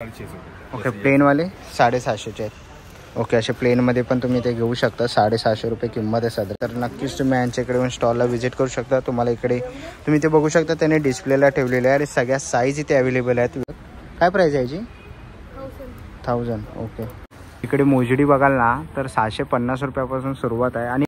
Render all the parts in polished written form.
Okay, plain वाले 750 आहेत। Okay, असे प्लेनमध्ये पण तुम्ही ते घेऊ शकता। 750 रुपये किंमत आहे सध्या। तर नक्कीच तुम्ही यांच्याकडे येऊन स्टॉलला व्हिजिट करू शकता। तुम्हाला इकडे तुम्ही ते बघू शकता, त्याने डिस्प्लेला ठेवलेले आहे आणि सगळ्या साईज इथे अवेलेबल आहेत। काय प्राइस आहे याची? 1000। ओके, इकडे मोजडी बघाल ना तर 650 रुपयापासून सुरुवात आहे। आणि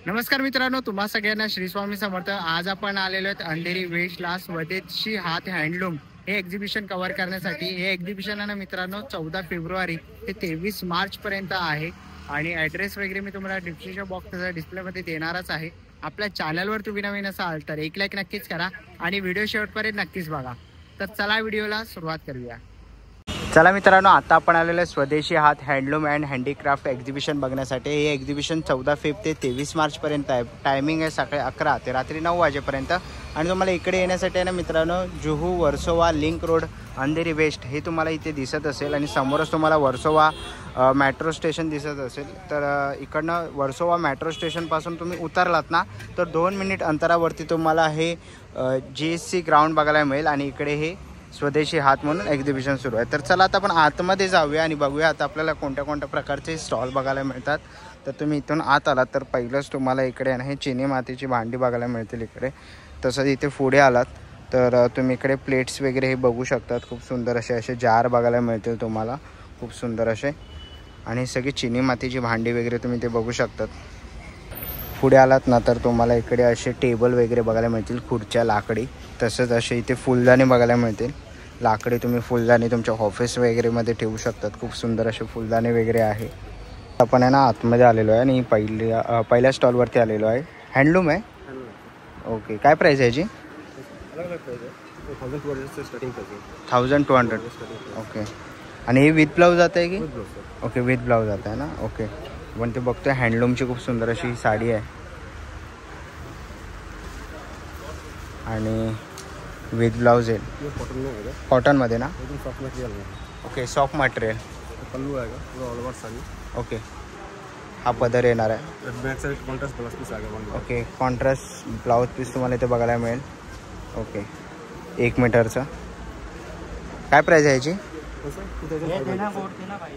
नमस्कार मित्रांनो, तुम्हा सगळ्यांना श्री स्वामी समर्थ। आज आपण आलेलो आहेत अंधेरी वेस्टला स्वदेशी हात हँडलूम हे एक्झिबिशन कव्हर करण्यासाठी। हे एक्झिबिशन आहे ना मित्रांनो 14 फेब्रुवारी ते 23 मार्च पर्यंत आहे। आणि ॲड्रेस वगैरे मी तुम्हाला डिस्क्रिप्शन बॉक्सच्या डिस्प्लेमध्ये देणारच आहे। आपल्या चॅनलवर तुम्ही नवीन असाल तर एक लाईक नक्कीच करा आणि व्हिडिओ शेवटपर्यंत नक्कीच बघा। तर चला व्हिडिओला सुरुवात करूया। चला मित्रांनो, आता आपण आलेलो आहे स्वदेशी हात हँडलूम अँड हँडीक्राफ्ट एक्झिबिशन बघण्यासाठी। हे एक्झिबिशन 14 फेब ते 23 मार्च पर्यंत आहे। टायमिंग आहे सकाळी 11 ते रात्री 9 वाजेपर्यंत। आणि तुम्हाला इकडे येण्यासाठी आहे ना मित्रांनो, Juhu Versova link road Andheri west हे तुम्हाला इथे दिसत असेल। आणि समोरच तुम्हाला वर्सोवा मेट्रो स्टेशन दिसत असेल। तर इकडनं वर्सोवा मेट्रो स्टेशनपासून तुम्ही उतरलात ना तर 2 मिनिट अंतरावरती तुम्हाला हे GSC ग्राउंड बघायला मिळेल। आणि इकडे हे स्वदेशी हात म्हणून एक्झिबिशन सुरू आहे। तर चला आता आपण आतमध्ये जाऊया आणि बघूया आता आपल्याला कोणत्या कोणत्या प्रकारचे स्टॉल बघायला मिळतात। तर तुम्ही इथून आत आलात तर पहिलंच तुम्हाला इकडे हे चिनी मातीची भांडी बघायला मिळतील इकडे। तसंच इथे पुढे आलात तर तुम्ही इकडे प्लेट्स वगैरे हे बघू शकतात। खूप सुंदर असे जार बघायला मिळतील तुम्हाला, खूप सुंदर असे। आणि सगळी चिनी मातीची भांडी वगैरे तुम्ही ते बघू शकतात। पुढे आलात ना तर तुम्हाला इकडे असे टेबल वगैरे बघायला मिळतील, खुर्च्या लाकडी। तसंच असे इथे फुलदाणी बघायला मिळतील, लाकडी। तुम्ही फुलदाणी तुमच्या ऑफिस वगैरे मध्ये ठेवू शकतात। खूप सुंदर असे फुलदाणे वगैरे आहे। आपण आहे ना आतमध्ये आलेलो आहे आणि पहिल्या स्टॉलवरती आलेलो आहे। हँडलूम आहे। ओके, काय प्राइस आहे याची? 1200। ओके, आणि हे विथ ब्लाऊज जात आहे की? ओके, विथ ब्लाऊज जात आहे ना। ओके, पण ते बघतोय हँडलूमची खूप सुंदर अशी साडी आहे आणि विथ ब्लाउज आहे। कॉटन मध्ये ना? Okay, soft material. पल्लू आएगा पूरा ऑल ओवर साड़ी। ओके, हा पदर येणार आहे। Back side contrast blouse piece आएगा। ओके, कॉन्ट्रास्ट ब्लाउज पीस तुम्हाला इथे बघायला मिळेल। ओके, 1 मीटरचा। काय प्राइस आहे याची?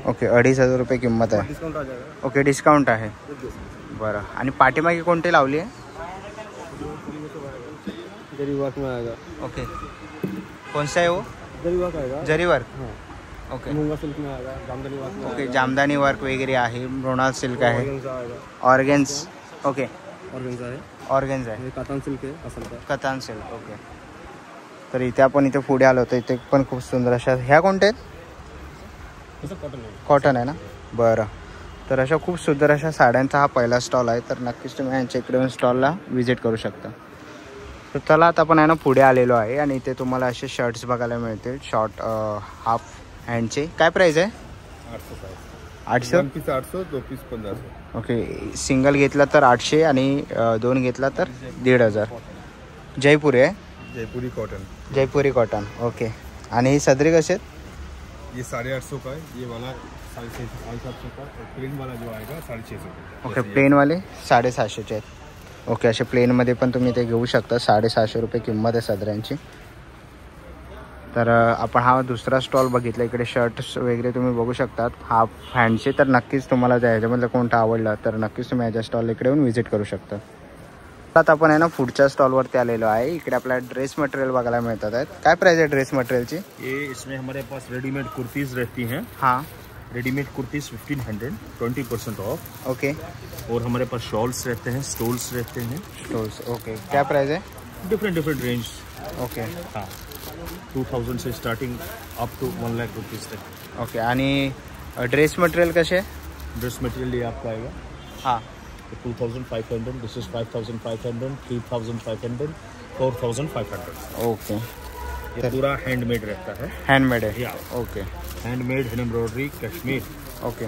ओके, 2500 रुपये किंमत आहे। डिस्काउंट आ जाएगा। ओके, डिस्काउंट आहे। बरं, आणि पाठीमागे कोणती लावली आहे? जरी वर्क में आएगा। ओके, कौन सा है वो? जरी वर्क आएगा। जरी वर्क। हाँ, ओके, मूंगा सिल्क में आएगा, जामदानी वर्क में। ओके, जामदानी वर्क वगैरे आहे, मृणाल सिल्क आहे, ऑर्गेन्जा आएगा। ऑर्गेन्स। ओके, ऑर्गेन्जा है, ऑर्गेन्स आहे, ये कातान सिल्क है असल का। कतान सिल्क। ओके, तर इथे आपण इथे पुढे आलो होतो, इथे पण खूप सुंदर अशा ह्या कोणत्या आहेत? कॉटन है। कॉटन आहे ना? बरं, तर अशा खूप सुंदर अशा साड्यांचा हा पहिला स्टॉल आहे। तर नक्कीच तुम्ही यांच्या इकडे येऊन स्टॉलला व्हिजिट करू शकता। तर चला आता आपण आहे ना पुढे आलेलो आहे आणि इथे तुम्हाला असे शर्ट्स बघायला मिळतील, शॉर्ट हाफ हँडचे। काय प्राइस आहे? 800। 800, 2 पीस 1500। ओके, सिंगल घेतला तर 800 आणि 2 घेतला तर 1500। जयपुरी आहे? जयपुरी कॉटन। जयपुरी कॉटन। ओके, आणि ही सदरी कसे आहेत? ये 850 का है, ये वाला 750 का, और प्लेन वाला जो आएगा 650 का। ओके, प्लेन वाले 750 आहेत। ओके, असे प्लेनमध्ये पण तुम्ही ते घेऊ शकता। 750 रुपये किंमत आहे सदऱ्यांची। तर आपण हा दुसरा स्टॉल बघितला, इकडे शर्ट्स वगैरे तुम्ही बघू शकतात हाफ हँडचे। तर नक्कीच तुम्हाला ह्याच्यामधलं कोणतं आवडलं तर नक्कीच तुम्ही याच्या स्टॉल इकडे येऊन व्हिजिट करू शकता। आता आपण आहे ना पुढच्या स्टॉलवरती आलेलो आहे। इकडे आपल्याला ड्रेस मटेरियल बघायला मिळतात आहेत। काय प्राइस आहे ड्रेस मटेरियलची? ये इसमें हमारे पास रेडीमेड कुर्तीज रहती हैं। हाँ, रेडीमेड कुर्तीज 1500, 20% ऑफ। ओके, और हमारे पास शॉल्स रहते हैं, स्टोल्स रहते हैं। स्टोल्स। ओके, क्या प्राइस है? Different range. ओके, हाँ, 2000 से starting up to 1 lakh rupees तक। ओके, आणि ड्रेस मटेरियल कसे? ड्रेस मटेरियल ये आपका आएगा हाँ, 2500, दिस इज 5500, 3500, 4500। ओके, ये पूरा हैंडमेड रहता है। हँडमेड आहे? या okay, handmade, hand embroidery, Kashmir. Okay,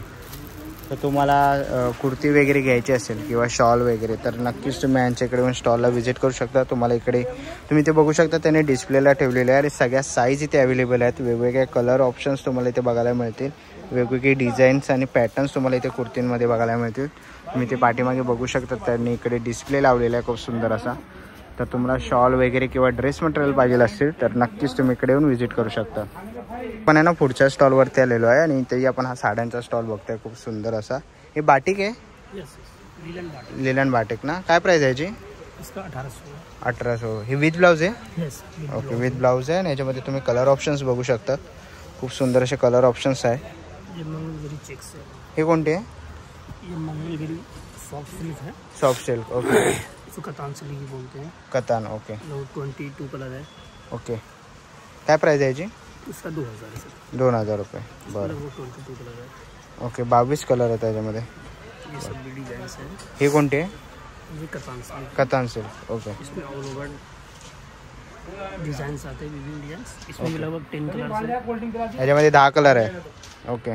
तर तुम्हाला कुर्ती वगैरे घ्यायची असेल किंवा शॉल वगैरे तर नक्कीच तुम्ही यांच्याकडे येऊन स्टॉलला व्हिजिट करू शकता। तुम्हाला इकडे तुम्ही ते बघू शकता, त्याने डिस्प्लेला ठेवलेले आहे आणि सगळ्या साईज इथे अवेलेबल आहेत। वेगवेगळे कलर ऑप्शन्स तुम्हाला इथे बघायला मिळतील, वेगवेगळे डिझाईन्स आणि पॅटर्न्स तुम्हाला इथे कुर्तींमध्ये बघायला मिळतील। तुम्ही ते पाठीमागे बघू शकता, त्यांनी इकडे डिस्प्ले लावलेला आहे खूप सुंदर असा। तर तुम्हाला शॉल वगैरे किंवा ड्रेस मटेरियल पाहिजे असतील तर नक्कीच तुम्ही इकडे येऊन व्हिजिट करू शकता. पण आहे ना पुढच्या स्टॉलवरती आलेलो आहे आणि इथेही आपण हा साड्यांचा स्टॉल बघतोय खूप सुंदर असा. हे बाटिक आहे, लिलन बाटिक ना. काय प्राइस आहे याची? इसका 1800. ही विथ ब्लाउज आहे? ओके, विथ ब्लाउज आहे आणि याच्यामध्ये तुम्ही कलर ऑप्शन्स बघू शकता. खूप सुंदर असे कलर ऑप्शन्स आहे. ये मंगलगिरी चेक्स है. हे कोणते आहे? ये मंगलगिरी सॉफ्ट सिल्क है. Soft silk. ओके. इसको कतान सिल्क भी बोलते हैं. कतान. ओके. 22 कलर है. ओके. काय प्राइस आहे याची? इसका 2000 है सर. 2000 रुपये. बरं. 22 कलर है. ओके. 22 कलर आहे त्याच्यामध्ये. ये सब भी डिजाइन है. हे कोणते? ये कतान सिल्क. कतान सिल्क. ओके. इसमें ऑल ओवर डिजाइन आते हैं, विविंग डिजाइन. इसमें भी लगभग 10 कलर है. याच्यामध्ये 10 कलर आहे. ओके.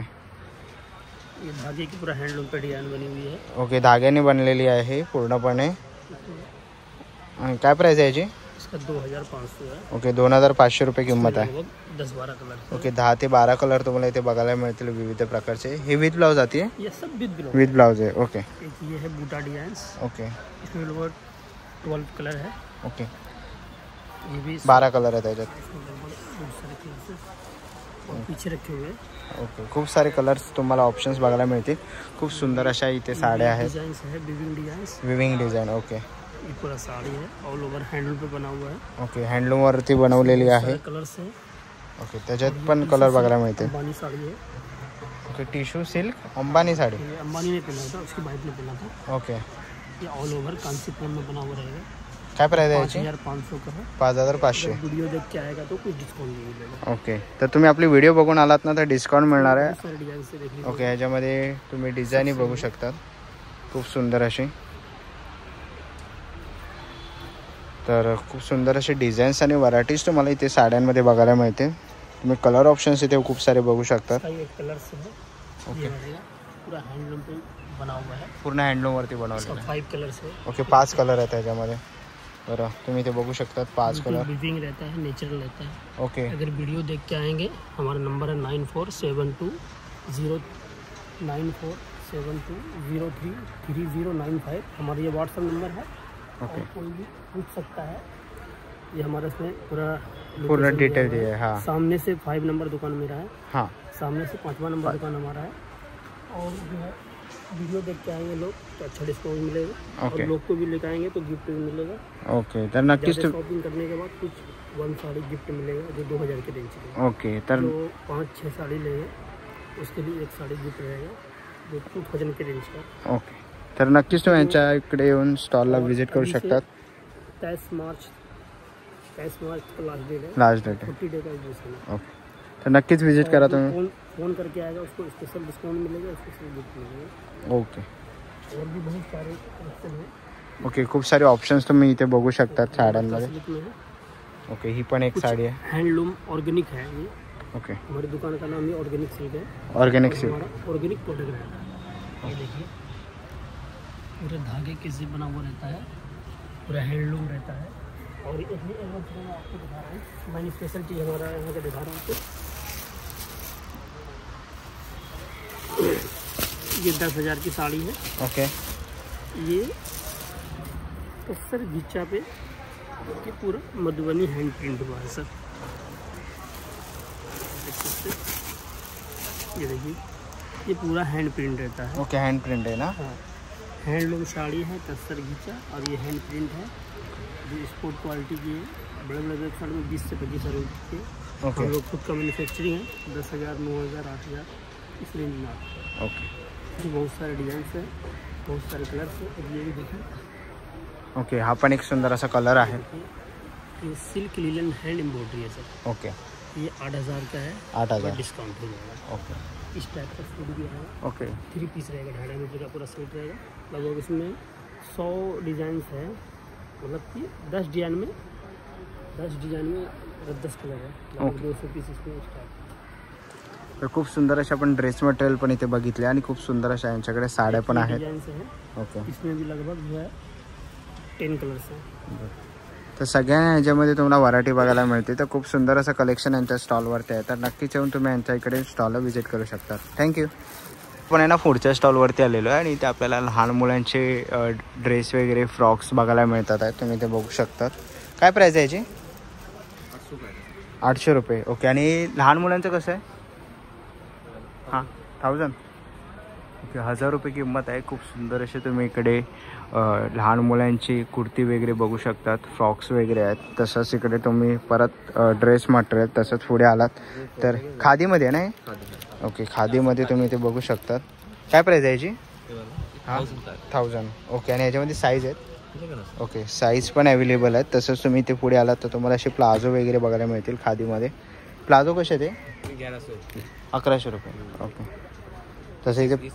ये धागे की पूरा हैंडलूम पे डिजाइन बनी हुई है. ओके. धाग्याने बनलेली आहे पूर्णपणे. आणि काय प्राइस आहे याची? इसका 2500 है. ओके. 2500 रुपये किंमत आहे. 10-12 कलर. ओके. 10 ते 12 कलर तुम्हाला इथे बघायला मिळतील विविध प्रकारचे. हे विथ ब्लाउज आती है? ये सब विद विथ ब्लाउज आहे. ओके. एक ये है बूटा डिजाइन्स. ओके. इसमें लगभग 12 कलर है. ओके. ये भी 12 कलर आहे त्याच्यात. बहुत सारे कलर्स और पीछे रखे हुए हैं. ओके. खूप सारे कलर्स तुम्हाला ऑप्शन्स बघायला मिळतील. खूप सुंदर अशा इथे साड्या आहेत. डिजाइन्स है, viewing designs. Viewing design. Okay. ये पूरा साड़ी है, ऑल ओवर हैंडलूम पे बना हुआ है. ओके. हँडलूमवरती बनवलेली आहे. कलर्स है. ओके. त्याच्यात पण कलर बघायला मिळते. अंबानी साड़ी है. Okay. Tissue silk Ambani sari. ये अंबानी ने पहना था, उसकी वाइफ ने पहना था. ओके. ये ऑल ओवर कांचीपुरम में बना हुआ रहेगा. काय प्राइस आहे याची? 5500 का है. 5500. वीडियो देख के आएगा तो कुछ डिस्काउंट नहीं मिलेगा. ओके. तर तुम्ही आपली व्हिडिओ बघून आलात ना तर डिस्काउंट मिळणार आहे. सारे डिजाइन से देखिए. ओके. ह्याच्यामध्ये तुम्ही डिझाईनही बघू शकतात खूप सुंदर अशी. तर खूप सुंदर असे डिझाईन्स आणि व्हरायटीज तुम्हाला इथे साड्यांमध्ये बघायला मिळते. तुम्ही कलर ऑप्शन्स इथे खूप सारे बघू शकतात. कलर्स है. ओके. पूरा हैंडलूम पे बना हुआ है. पूर्ण हँडलूमवरती बनवलेलं आहे. 5 कलर्स है. ओके. 5 कलर आहेत त्याच्यामध्ये. बरं. तुम्ही इथे बगू शकतात 5 कलर. विविंग रहता है, नेचुरल रहता है. ओके. अगर वीडियो देख के आएंगे, हमारा नंबर है 9472033095. हमारा ये व्हाट्सएप नंबर है. ओके. और कोई भी पूछ सकता है. ये हमारा इसमें पूरा पूर्ण डिटेल दिए है. हाँ. सामने से 5 नंबर दुकान मेरा है. हाँ. सामने से 5वां नंबर दुकान हमारा है. और जो है वीडियो देख के आएंगे लोग तो अच्छा डिस्काउंट मिलेगा. ओके. और लोग को भी लेकर आएंगे तो गिफ्ट भी मिलेगा. ओके. तर नक्कीच ज़्यादा शॉपिंग करने के बाद कुछ 1 साड़ी गिफ्ट मिलेगा जो 2000 के रेंज की. ओके. तर जो 5-6 साड़ी लेंगे उसके लिए 1 साड़ी गिफ्ट रहेगा जो 2000 के रेंज का. ओके. तर नक्कीच तुम्ही यांच्या इकडे येऊन स्टॉलला व्हिजिट करू शकतात. 23 मार्च का लास्ट डेट है. लास्ट डेट आहे. 40 डे का एग्जीबिशन है. ओके. तर नक्कीच व्हिजिट करा तुम्ही. फोन करके आएगा उसको स्पेशल डिस्काउंट मिलेगा, स्पेशल गिफ्ट मिलेगा. ओके. और भी बहुत सारे ऑप्शन है. ओके. खूप सारे ऑप्शन्स तुम्ही इथे बघू शकतात साड्यांमध्ये. सिल्क में है. ओके. ही पण एक साडी आहे. हैंडलूम ऑर्गेनिक है ये. ओके. हमारी दुकान का नाम ही ऑर्गेनिक सिल्क है. Organic silk. हमारा ऑर्गेनिक प्रोडक्ट है. ये देखिए पूरे धागे के से बना हुआ रहता है, पूरा हैंडलूम रहता है. और ये मैं आपको दिखा रहा हूँ, मैंने स्पेशल चीज़ हमारा यहाँ का दिखा रहा हूँ आपको. ये 10,000 की साड़ी है. ओके. ये सर घिच्चा पे कि पूरा मधुबनी हैंड प्रिंट हुआ है सर. देख सकते हैं. ये देखिए ये पूरा हैंड प्रिंट रहता है. ओके. हैंड प्रिंट आहे ना. हाँ, हैंडलूम साड़ी है, तस्सर घिचा और ये हैंड प्रिंट है जो स्पोर्ट क्वालिटी की है. बड़े बड़े वेबसाइट में 20 से 25 हज़ार की. ओके. हम लोग खुद का मैन्युफैक्चरिंग है. 10,000, 9,000, 8,000 इस रेंज में आता है. ओके. बहुत सारे डिजाइन है, बहुत सारे कलर्स है. और ये भी देखें. ओके. हा पण एक सुंदर असा कलर आहे. ये सिल्क लिलन हैंड एम्ब्रॉयडरी है सर. ओके. ये 8,000 का है. 8,000. डिस्काउंट हो जाएगा. ओके. इस टाइप का सूट भी है. ओके. 3 पीस रहेगा, 2.5 मीटर का पूरा सेट रहेगा. लगभग इसमें 100 डिजाइन है. मतलब कि 10 डिजाइन में 10 कलर है. लगभग 200 पीस इसमें स्टार्ट. तर खूप सुंदर अशा आपण ड्रेस मटेरियल पण इथे बघितले आणि खूप सुंदर अशा यांच्याकडे साड्या पण आहेत. डिजाइन है. ओके. इसमें भी लगभग जो है 10 कलर्स हैं. तर सगळ्या ह्याच्यामध्ये तुम्हाला व्हरायटी बघायला मिळते. तर खूप सुंदर असं कलेक्शन यांच्या स्टॉलवरती आहे. तर नक्कीच येऊन तुम्ही यांच्या इकडे स्टॉलला व्हिजिट करू शकता. थँक्यू. पण आहे ना पुढच्या स्टॉलवरती आलेलो आहे आणि इथे आपल्याला लहान मुलांचे ड्रेस वगैरे फ्रॉक्स बघायला मिळतात आहे. तुम्ही ते बघू शकतात. काय प्राईस आहे याची? 800 रुपये. ओके. आणि लहान मुलांचं कसं आहे? हां 1000. ओके 1000 रुपये किंमत आहे. खूप सुंदर असे तुम्ही इकडे लहान मुलांची कुर्ती वगैरे बघू शकतात. फ्रॉक्स वगैरे आहेत. तसंच इकडे तुम्ही परत ड्रेस मटेरियल तसंच पुढे आलात तर खादीमध्ये नाही. ओके खादीमध्ये तुम्ही ते बघू शकतात. काय प्राईस आहे याची? हां 1000. ओके. आणि याच्यामध्ये साईज आहेत? ओके साईज पण अवेलेबल आहेत. तसंच तुम्ही ते पुढे आलात तर तुम्हाला असे प्लाझो वगैरे बघायला मिळतील खादीमध्ये. प्लाझो कसे ते? 1100 रुपये. ओके. तसं इथे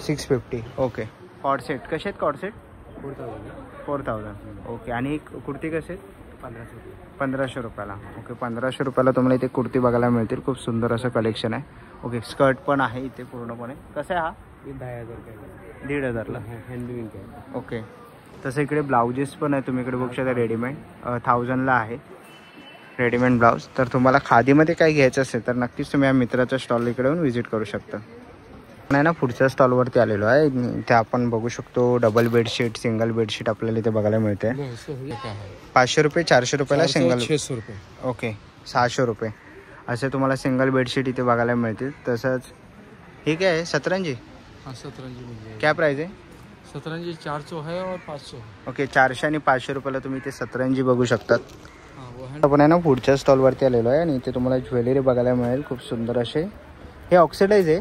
650. ओके. कॉर्ड सेट कसे आहेत? Cord set 4000. ओके. आणि कुर्ती कसे आहेत? 1500 रुपयाला. ओके 1500 रुपयाला तुम्हाला इथे कुर्ती बघायला मिळतील. खूप सुंदर असं कलेक्शन आहे. ओके स्कर्ट पण आहे इथे पूर्णपणे. कसं आहे हा? 15,000ला हँडविंग. ओके. तसं इकडे ब्लाउजेस पण आहे. तुम्ही इकडे बघू शकता रेडीमेड 1000ला आहे रेडीमेड ब्लाऊज. तर तुम्हाला खादीमध्ये काय घ्यायचं असेल तर नक्कीच तुम्ही या मित्राच्या स्टॉल इकडे येऊन व्हिजिट करू शकता. नाही ना पुढच्या स्टॉलवरती आलेलो आहे. इथे आपण बघू शकतो डबल बेडशीट सिंगल बेडशीट आपल्याला इथे बघायला मिळते. 500 रुपये 400 रुपयाला सिंगल. 600 रुपये. ओके 600 रुपये असे तुम्हाला सिंगल बेडशीट इथे बघायला मिळतील. तसंच हे काय आहे? सतरंजी. हाँ 17 क्या प्राइस आहे? 17 400 है और 500. ओके 400 आणि 500 रुपयाला तुम्ही इथे सतरंजी बघू शकतात. आपण आहे ना पुढच्या स्टॉलवरती आलेलो आहे आणि इथे तुम्हाला ज्वेलरी बघायला मिळेल. खूप सुंदर असे. हे ऑक्सिडाईज आहे?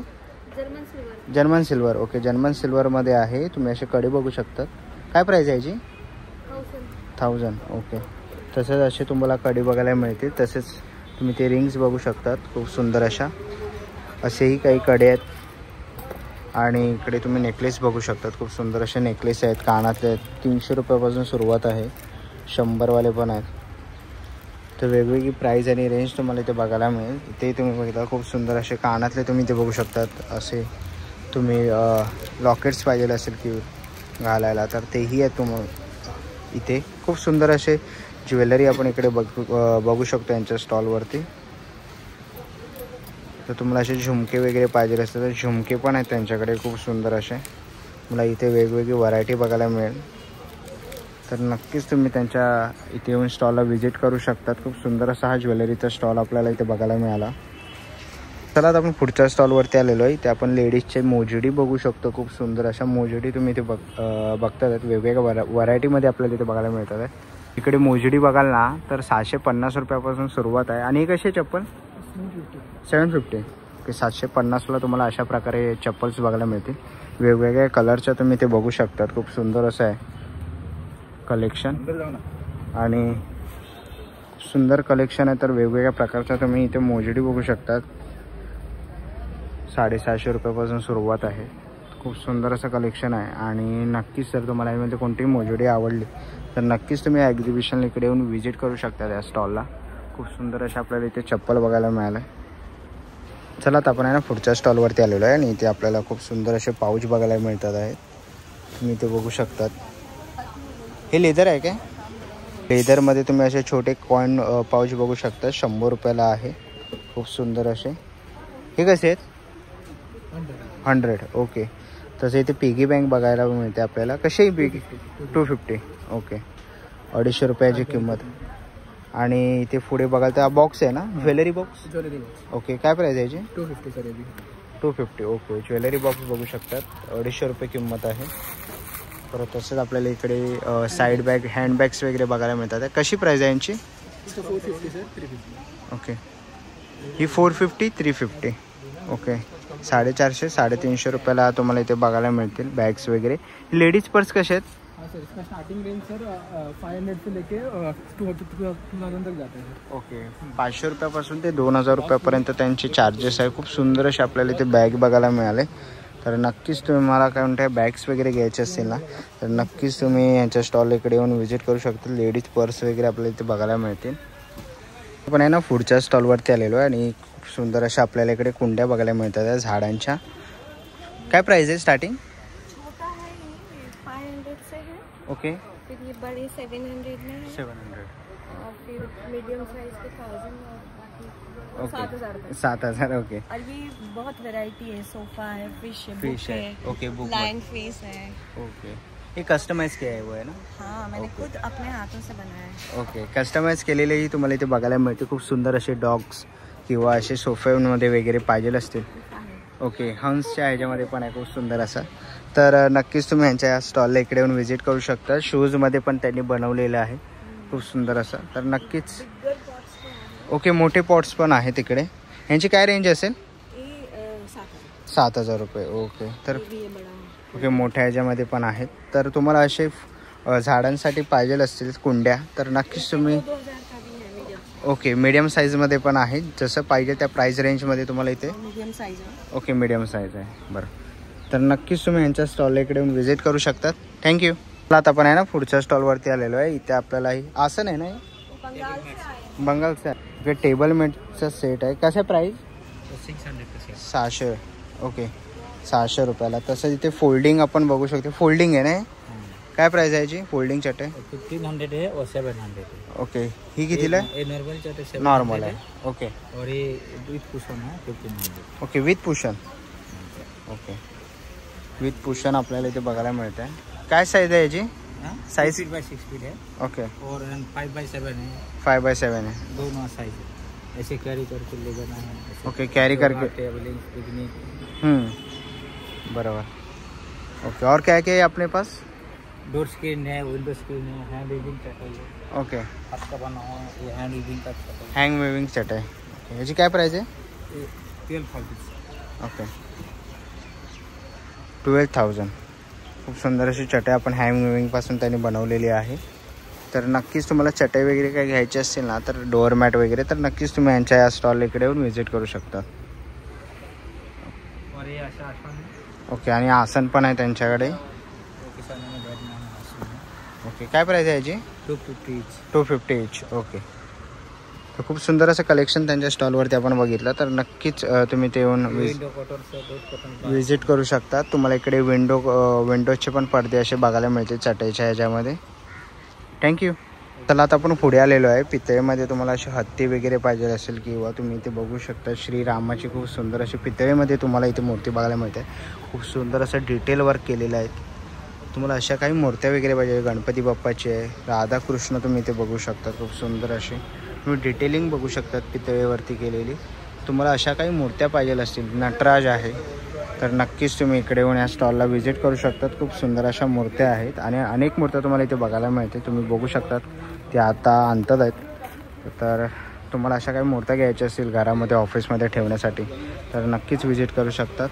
German silver. ओके जर्मन सिल्वरमध्ये आहे. तुम्ही असे कडे बघू शकतात. काय प्राईस आहे याची? 1000. ओके. तसेच असे तुम्हाला कडे बघायला मिळतील. तसेच तुम्ही ते रिंग्स बघू शकतात. खूप सुंदर अशा असेही काही कडे आहेत. आणि इकडे तुम्ही नेकलेस बघू शकतात. खूप सुंदर असे नेकलेस आहेत. कानातले आहेत. 300 रुपयापासून सुरुवात आहे. 100वाले पण आहेत. तर वेगवेगळी प्राईज आणि रेंज तुम्हाला इथे बघायला मिळेल. ते तुम्ही बघितलं खूप सुंदर असे कानातले तुम्ही इथे बघू शकतात. असे तुम्ही लॉकेट्स पाहिजे असेल की घालायला तर तेही आहेत तुम्हाला इथे. खूप सुंदर असे ज्वेलरी आपण इकडे बघू शकतो यांच्या स्टॉलवरती. तर तुम्हाला असे झुमके वगैरे पाहिजे असतील तर झुमके पण आहेत त्यांच्याकडे खूप सुंदर असे. मला इथे वेगवेगळी व्हरायटी बघायला मिळेल. तर नक्कीच तुम्ही त्यांच्या इथे येऊन स्टॉलला व्हिजिट करू शकतात. खूप सुंदर असा हा ज्वेलरीचा स्टॉल आपल्याला इथे बघायला मिळाला. चला आता आपण पुढच्या स्टॉलवरती आलेलो आहे. इथे आपण लेडीजचे मोजडी बघू शकतो. खूप सुंदर अशा मोजडी तुम्ही इथे बघतात. वेगवेगळ्या व्हरायटीमध्ये आपल्याला इथे बघायला मिळतात आहे. इकडे मोजडी बघाल ना तर 650 रुपयापासून सुरुवात आहे. आणि कशी चप्पल? 750. ओके 750ला तुम्हाला अशा प्रकारे चप्पल्स बघायला मिळतील. वेगवेगळ्या कलरच्या तुम्ही ते बघू शकतात. खूप सुंदर असं आहे कलेक्शन आणि सुंदर कलेक्शन आहे. तर वेगवेगळ्या प्रकारच्या तुम्ही इथे मोजडी बघू शकतात. 750 रुपयापासून सुरुवात आहे. खूप सुंदर असं कलेक्शन आहे. आणि नक्कीच जर तुम्हाला यामध्ये कोणतीही मोजडी आवडली तर नक्कीच तुम्ही या एक्झिबिशन इकडे येऊन व्हिजिट करू शकता या स्टॉलला. खूप सुंदर अशा आपल्याला इथे चप्पल बघायला मिळालं. चला आता आपण आहे ना पुढच्या स्टॉलवरती आलेलो आहे आणि इथे आपल्याला खूप सुंदर असे पाऊच बघायला मिळतात आहेत. तुम्ही इथे बघू शकतात. हे लेदर आहे काय? लेदरमध्ये तुम्ही असे छोटे कॉइन पाऊच बघू शकता. 100 रुपयाला आहे. खूप सुंदर असे. हे कसे आहेत? 100. ओके. तसे इथे पिगी बँक बघायला मिळते आपल्याला. कशी आहे पिगी? 250. ओके 250 रुपयाची किंमत. आणि इथे पुढे बघाल तर बॉक्स आहे ना ज्वेलरी बॉक्स. ओके काय प्राईस आहे याची? 250. ओके ज्वेलरी बॉक्स बघू शकतात. 250 रुपये किंमत आहे. परत तसंच आपल्याला इकडे साईड बॅग हँडबॅग्स वगैरे बघायला मिळतात. कशी प्राईज आहे यांची? 450. ओके ही 450 350. ओके 450 350 रुपयाला तुम्हाला इथे बघायला मिळतील बॅग्स वगैरे. लेडीज पर्स कसे आहेत? सर इसका स्टार्टिंग रेंज सर 500 से लेके 2000 तक जाते हैं. ओके 500 रुपयापासून ते 2000 रुपयापर्यंत त्यांचे चार्जेस आहे. खूप सुंदर असे आपल्याला इथे बॅग बघायला मिळाले. तर नक्कीच तुम्हाला काय म्हणते बॅग्स वगैरे घ्यायचे असतील ना तर नक्कीच तुम्ही यांच्या स्टॉल इकडे येऊन व्हिजिट करू शकता. लेडीज पर्स वगैरे आपल्याला इथे बघायला मिळतील. आपण आहे ना पुढच्या स्टॉलवरती आलेलो आहे आणि खूप सुंदर अशा आपल्याला इकडे कुंड्या बघायला मिळतात त्या झाडांच्या. काय प्राइस आहे स्टार्टिंग? छोटा है 500 से है. ओके फिर ये बड़े 700 में है. 700. और फिर मीडियम साइज के 1000 और बाकी 7000 रुपये। 7000 ओके। और ये बहुत वैरायटी है, सोफा है, फिश है ओके, बुक लाइन फिश है ओके। ये कस्टमाइज किया आहे वो आहे ना? हाँ, मैंने खुद अपने हाथों से बनाया है। ओके, कस्टमाइज केलेलेही तुम्हाला इथे बघायला मिळते। खूप सुंदर असे डॉग्स किंवा असे सोफ्यामध्ये वगैरे पाहिजे असतील। ओके, हंसच्या ह्याच्यामध्ये पण आहे खूप सुंदर असा। तर नक्कीच तुम्ही यांच्या या स्टॉलला इकडे येऊन व्हिजिट करू शकता। शूजमध्ये पण त्यांनी बनवलेलं आहे खूप सुंदर असं, तर नक्कीच। ओके, मोठे पॉट्स पण आहे तिकडे। यांची काय रेंज असेल? 7000 रुपये ओके। तर ओके, मोठ्या ह्याच्यामध्ये पण आहेत। तर तुम्हाला असे झाडांसाठी पाहिजे असतील कुंड्या तर नक्कीच तुम्ही ओके, मीडियम साईजमध्ये पण आहेत, जसं पाहिजे त्या प्राईस रेंजमध्ये तुम्हाला इथे मीडियम साइज है। ओके, मीडियम साईज आहे बरं। तर नक्कीच तुम्ही यांच्या स्टॉलला इकडे येऊन व्हिजिट करू शकतात। थँक्यू। आता आपण आहे ना पुढच्या स्टॉलवरती आलेलो आहे। इथे आपल्याला आसन आहे ना, बंगालचं आहे। टेबल मेटचा सेट आहे, कसं प्राईस? 600 ओके, 600 रुपयाला। तसं इथे फोल्डिंग आपण बघू शकतो, फोल्डिंग आहे ना। काय प्राइस आहे याची फोल्डिंग चटई? 1500 है और 700 है। ओके, ही कितीला आहे? ये नॉर्मल चटई 700 नॉर्मल आहे ओके। और ये विथ कुशन है 1500। ओके, विथ पुशन ओके, विथ पुशन आपल्याला इथे बघायला मिळते आहे। काय साईज आहे याची? साइज 6 बाय 6 फीट है ओके, और 5 बाय 7 है। 5 बाय 7 है, दोनों साइज है, ऐसे कैरी करके ले जाना है। ओके, कैरी करके ट्रैवलिंग पिकनिक। बराबर ओके। और क्या क्या है अपने पास? डोर स्क्रीन है, विंडो स्क्रीन है, हैंड वीविंग चटाई है। ओके, हाथ का बना हुआ है, ये हैंड वीविंग का चटाई। हँग वेविंग चटई ओके। याची काय प्राइस आहे? 12,000 ओके, 12,000। खूप सुंदर अशी चटई आपण हँग वेविंगपासून त्यांनी बनवलेली आहे। तर नक्कीच तुम्हाला चटई वगैरे काही घ्यायची असेल ना, तर डोअरमॅट वगैरे, तर नक्कीच तुम्ही यांच्या या स्टॉल इकडे येऊन व्हिजिट करू शकता। और ये ऐसा आसन है। ओके, आणि आसन पण आहे त्यांच्याकडे ओके। काय प्राइस आहे याची? 250 इच ओके। तर खूप सुंदर असं कलेक्शन त्यांच्या स्टॉलवरती आपण बघितलं, तर नक्कीच तुम्ही ते येऊन व्हिजिट करू शकता। तुम्हाला इकडे विंडोजचे पण पडदे असे बघायला मिळतील चटईच्या ह्याच्यामध्ये। थँक्यू। चला आता आपण पुढे आलेलो आहे। पितळेमध्ये तुम्हाला अशी हत्ती वगैरे पाहिजे असेल किंवा तुम्ही इथे बघू शकता श्रीरामाची खूप सुंदर अशी पितळेमध्ये तुम्हाला इथे मूर्ती बघायला मिळते। खूप सुंदर असं डिटेल वर्क केलेलं आहे। तुम्हाला अशा काही मूर्त्या वगैरे पाहिजे, गणपती बाप्पाचे, राधाकृष्ण तुम्ही इथे बघू शकता। खूप सुंदर अशी तुम्ही डिटेलिंग बघू शकतात पितळेवरती केलेली। तुम्हाला अशा काही मूर्त्या पाहिजे असतील, नटराज आहे, तर नक्कीच तुम्ही इकडे येऊन या स्टॉलला व्हिजिट करू शकतात। खूप सुंदर अशा मूर्त्या आहेत आणि अनेक मूर्त्या तुम्हाला इथे बघायला मिळते। तुम्ही बघू शकतात ते आता आणतात आहेत। तर तुम्हाला अशा काही मूर्त्या घ्यायच्या असतील घरामध्ये, ऑफिसमध्ये ठेवण्यासाठी, तर नक्कीच व्हिजिट करू शकतात।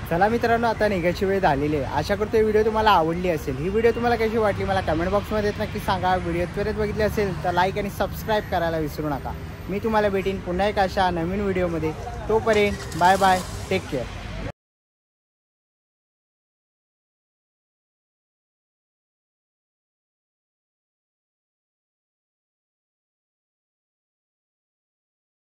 चला मित्रांनो, आता निघायची वेळ झालेली आहे। आशा करतो व्हिडिओ तुम्हाला आवडली असेल। ही व्हिडिओ तुम्हाला कशी वाटली मला कमेंट बॉक्समध्ये नक्की सांगा। व्हिडिओ त्वरित बघितली असेल तर लाईक आणि सबस्क्राईब करायला विसरू नका। मी तुम्हाला भेटीन पुन्हा एक अशा नवीन व्हिडिओमध्ये। तोपर्यंत बाय बाय, टेक केअर।